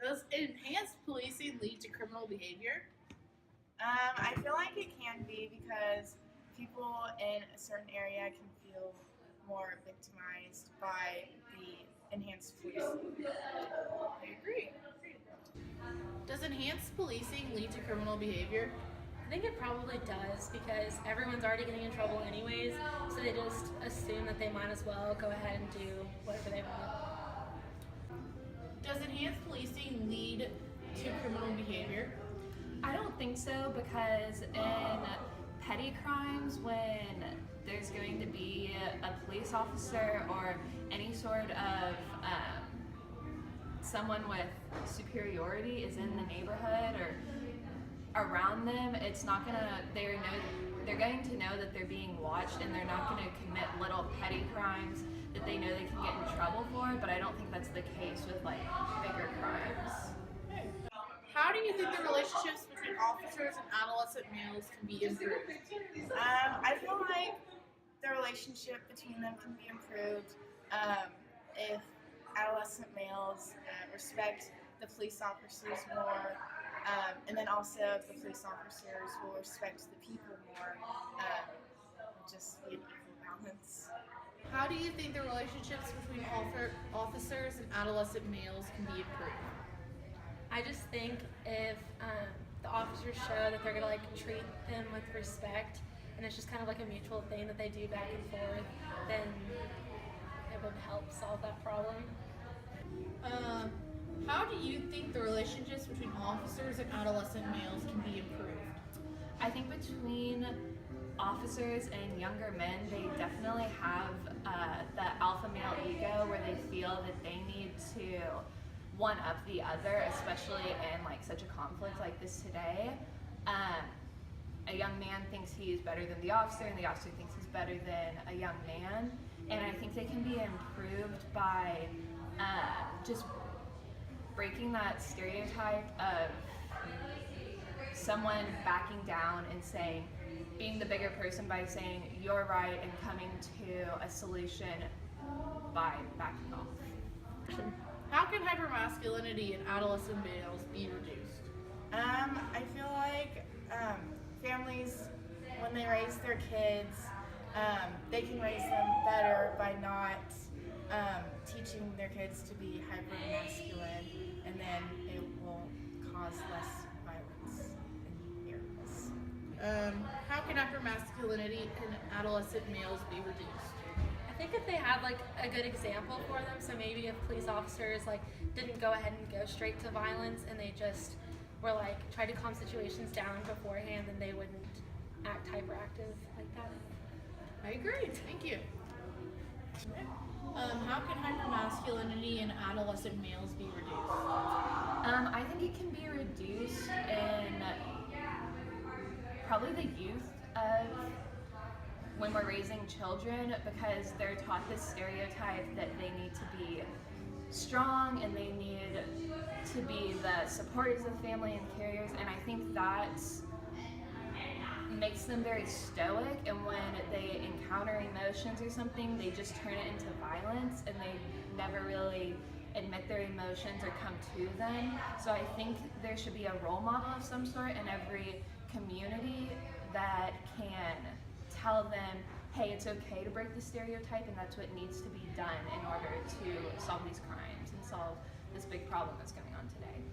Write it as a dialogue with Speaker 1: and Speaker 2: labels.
Speaker 1: Does enhanced policing lead to criminal behavior?
Speaker 2: I feel like it can be because people in a certain area can feel more victimized by the enhanced policing.
Speaker 1: I agree. Does enhanced policing lead to criminal behavior?
Speaker 3: I think it probably does because everyone's already getting in trouble anyways, so they just assume that they might as well go ahead and do whatever they want.
Speaker 1: Does enhanced policing lead to criminal behavior?
Speaker 4: I don't think so because in petty crimes, when there's going to be a police officer or any sort of someone with superiority is in the neighborhood or around them, it's not gonna. They're going to know that they're being watched, and they're not going to commit little petty crimes that they know they can get in trouble for. But I don't think that's the case with like bigger crimes.
Speaker 1: How do you think the relationships between officers and adolescent males can be improved?
Speaker 2: I feel like the relationship between them can be improved if adolescent males respect the police officers more, and then also if the police officers will respect the people more. Just be an equal balance.
Speaker 1: How do you think the relationships between officers and adolescent males can be improved?
Speaker 3: I just think if the officers show that they're gonna like treat them with respect, and it's just kind of like a mutual thing that they do back and forth, then it would help solve that problem.
Speaker 1: How do you think the relationships between officers and adolescent males can be improved?
Speaker 4: I think between officers and younger men, they definitely have that alpha male ego where they feel that they need to one up the other, especially in like such a conflict like this today. A young man thinks he's better than the officer, and the officer thinks he's better than a young man. And I think they can be improved by just breaking that stereotype of someone backing down and saying, being the bigger person by saying you're right and coming to a solution by backing off.
Speaker 1: How can hypermasculinity in adolescent males be reduced?
Speaker 2: I feel like families, when they raise their kids, they can raise them better by not teaching their kids to be hyper masculine, and then it will cause less violence and areas.
Speaker 1: How can hypermasculinity in adolescent males be reduced?
Speaker 3: I think if they had like a good example for them, so maybe if police officers like didn't go ahead and go straight to violence and they just were like try to calm situations down beforehand, then they wouldn't act hyperactive like that.
Speaker 1: I agree. Thank you. How can hypermasculinity in adolescent males be reduced?
Speaker 4: I think it can be reduced in probably the youth of when we're raising children, because they're taught this stereotype that they need to be strong and they need to be the supporters of the family and carriers, and I think that makes them very stoic, and when they encounter emotions or something, they just turn it into violence and they never really admit their emotions or come to them. So I think there should be a role model of some sort in every community that can tell them, hey, it's okay to break the stereotype, and that's what needs to be done in order to solve these crimes and solve this big problem that's going on today.